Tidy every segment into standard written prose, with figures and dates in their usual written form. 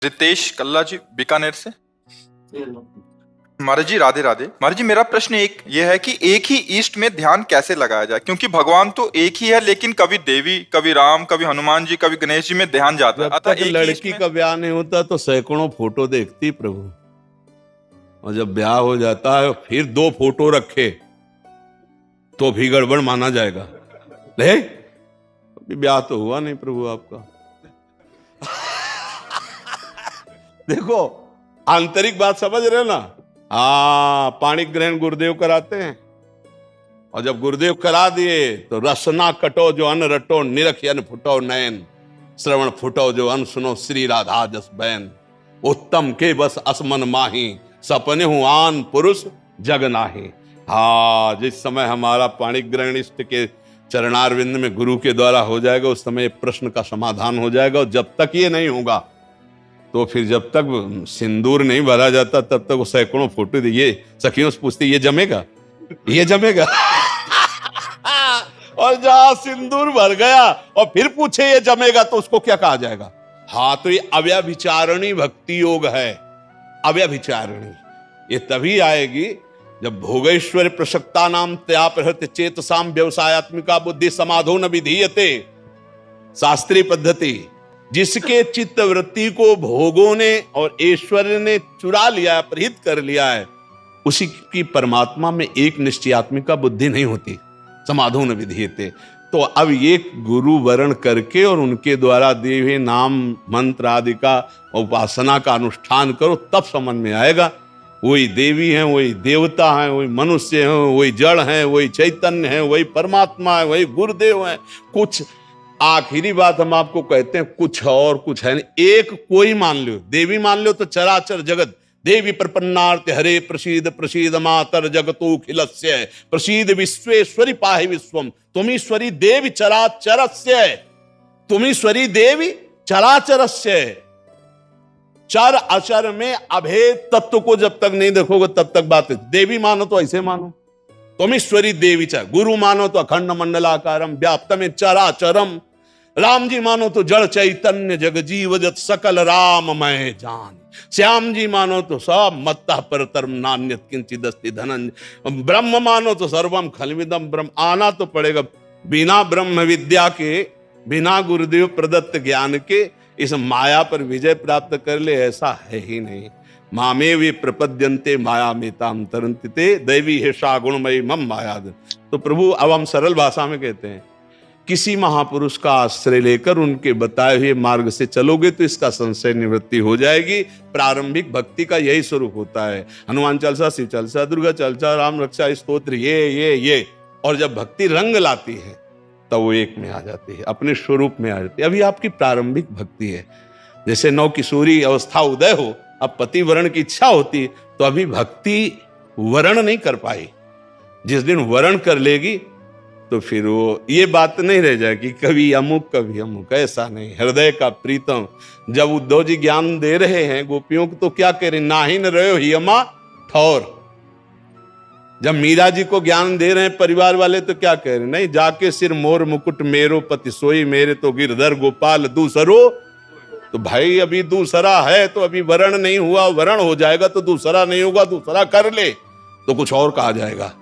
रितेश कल्ला जी बीकानेर से। महाराज जी राधे राधे। महाराज जी मेरा प्रश्न ये है कि एक ही ईष्ट में ध्यान कैसे लगाया जाए, क्योंकि भगवान तो एक ही है लेकिन कभी देवी, कभी राम, कभी हनुमान जी, कभी गणेश जी में ध्यान जाता है। जब तक लड़की का ब्याह नहीं होता तो सैकड़ों फोटो देखती प्रभु, और जब ब्याह हो जाता है फिर 2 फोटो रखे तो भी गड़बड़ माना जाएगा। ले अभी ब्याह तो हुआ नहीं प्रभु आपका। देखो आंतरिक बात समझ रहे हो ना। पाणी ग्रहण गुरुदेव कराते हैं, और जब गुरुदेव करा दिए तो रसना कटो जो अन रटो, निरख अन फुटो नयन, श्रवण फुटो जो अन सुनो, श्री राधा जस बैन, उत्तम के बस असमन माही, सपने हूं आन पुरुष जग नाही। जिस समय हमारा पाणी ग्रहण इष्ट के चरणारविंद में गुरु के द्वारा हो जाएगा उस समय प्रश्न का समाधान हो जाएगा। और जब तक ये नहीं होगा तो फिर जब तक सिंदूर नहीं भरा जाता तब तक वो सैकड़ों फोटो ये सखियों से पूछती ये जमेगा, ये जमेगा। और जहां सिंदूर भर गया और फिर पूछे ये जमेगा तो उसको क्या कहा जाएगा? तो ये अव्यभिचारिणी भक्ति योग है। अव्यभिचारिणी ये तभी आएगी जब भोगेश्वर प्रसक्ता नाम त्यापहृत चेतसाम व्यवसायत्मिका बुद्धि समाधो न विधीयते। शास्त्रीय पद्धति, जिसके चित्त वृत्ति को भोगों ने और ऐश्वर्य ने चुरा लिया, अपहृत कर लिया है, उसी की परमात्मा में एक निश्चयात्मिका बुद्धि नहीं होती। समाधो न विधीयते। तो अब ये गुरु वरण करके और उनके द्वारा दिए हुए नाम मंत्र आदि का उपासना का अनुष्ठान करो, तब समझ में आएगा वही देवी हैं, वही देवता हैं, वही मनुष्य हैं, वही जड़ हैं, वही चैतन्य है, वही परमात्मा है, वही गुरुदेव हैं। कुछ आखिरी बात हम आपको कहते हैं, कुछ और कुछ है नहीं। एक कोई मान लो, देवी मान लो तो चराचर जगत देवी प्रपन्नार्थ हरे प्रसीद प्रसीद मातर जगतो खिलस्य प्रसीद विश्वेश्वरी पाहि विश्वम तुमीश्वरी देवी चराचरस्य, तुमीश्वरी देवी चराचरस्य। चर अचर में अभेद तत्व को जब तक नहीं देखोगे तब तक बात है। देवी मानो तो ऐसे मानो, तुमीश्वरी देवी च। गुरु मानो तो अखंड मंडलाकारम व्याप्तम चराचरम। राम जी मानो तो जड़ चैतन्य जग जीव जत सकल राममय जान। श्याम जी मानो तो सब मत्तः परतरम नान्यत किंचित अस्ति धनंजय। ब्रह्म मानो तो सर्वम खलविदम ब्रह्म। आना तो पड़ेगा। बिना ब्रह्म विद्या के, बिना गुरुदेव प्रदत्त ज्ञान के इस माया पर विजय प्राप्त कर ले, ऐसा है ही नहीं। मामे वे प्रपद्यन्ते माया मेताम तरन्ति दैवी है शागुणमयी मम माया। तो प्रभु अब हम सरल भाषा में कहते हैं, किसी महापुरुष का आश्रय लेकर उनके बताए हुए मार्ग से चलोगे तो इसका संशय निवृत्ति हो जाएगी। प्रारंभिक भक्ति का यही स्वरूप होता है। हनुमान चालीसा, शिव चालीसा, दुर्गा चालीसा, राम रक्षा स्तोत्र, ये और जब भक्ति रंग लाती है तब वो एक में आ जाती है, अपने स्वरूप में आ जाती है। अभी आपकी प्रारंभिक भक्ति है। जैसे नव किशोरी अवस्था उदय हो, अब पति वरण की इच्छा होती तो अभी भक्ति वरण नहीं कर पाई। जिस दिन वरण कर लेगी तो फिर वो ये बात नहीं रह जाएगी कभी अमुक कभी अमुक, ऐसा नहीं। हृदय का प्रीतम। जब उद्धव जी ज्ञान दे रहे हैं गोपियों को तो क्या कह रहे, नाही न रहो हियमा ठौर। जब मीरा जी को ज्ञान दे रहे हैं परिवार वाले तो क्या कह रहे, नहीं जाके सिर मोर मुकुट मेरो पति सोई, मेरे तो गिरधर गोपाल दूसरो। तो भाई अभी दूसरा है तो अभी वरण नहीं हुआ, वरण हो जाएगा तो दूसरा नहीं होगा, दूसरा कर ले तो कुछ और कहा जाएगा।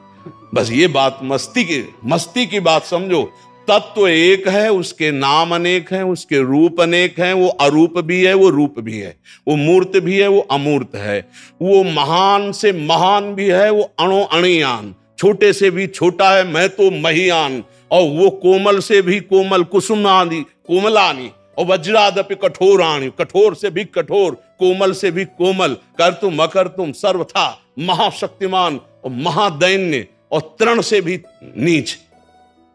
बस ये बात मस्ती की बात समझो। तत्व एक है, उसके नाम अनेक हैं, उसके रूप अनेक हैं। वो अरूप भी है, वो रूप भी है, वो मूर्त भी है, वो अमूर्त है। वो महान से महान भी है, वो अणो अणियान, छोटे से भी छोटा है, मैं तो महियान। और वो कोमल से भी कोमल, कुसुमादि कोमलानी, और वज्रादपि कठोराणी, कठोर से भी कठोर, कोमल से भी कोमल। कर तुम अकर तुम सर्वथा महाशक्तिमान और महादैन्य और तृण से भी नीच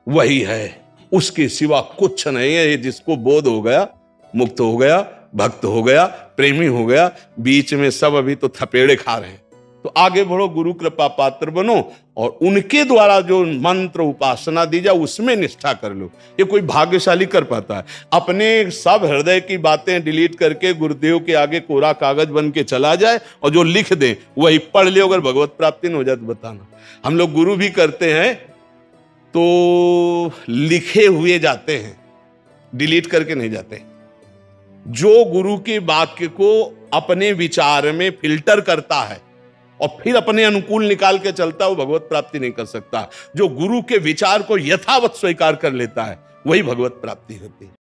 वही है। उसके सिवा कुछ नहीं है। जिसको बोध हो गया, मुक्त हो गया, भक्त हो गया, प्रेमी हो गया। बीच में सब अभी तो थपेड़े खा रहे हैं। तो आगे बढ़ो, गुरु कृपा पात्र बनो और उनके द्वारा जो मंत्र उपासना दी जाए उसमें निष्ठा कर लो। ये कोई भाग्यशाली कर पाता है। अपने सब हृदय की बातें डिलीट करके गुरुदेव के आगे कोरा कागज बन के चला जाए और जो लिख दे वही पढ़ ले। अगर भगवत प्राप्ति न हो जाए तो बताना। हम लोग गुरु भी करते हैं तो लिखे हुए जाते हैं, डिलीट करके नहीं जाते। जो गुरु के वाक्य को अपने विचार में फिल्टर करता है और फिर अपने अनुकूल निकाल के चलता है, वो भगवत प्राप्ति नहीं कर सकता। जो गुरु के विचार को यथावत स्वीकार कर लेता है, वही भगवत प्राप्ति होती है।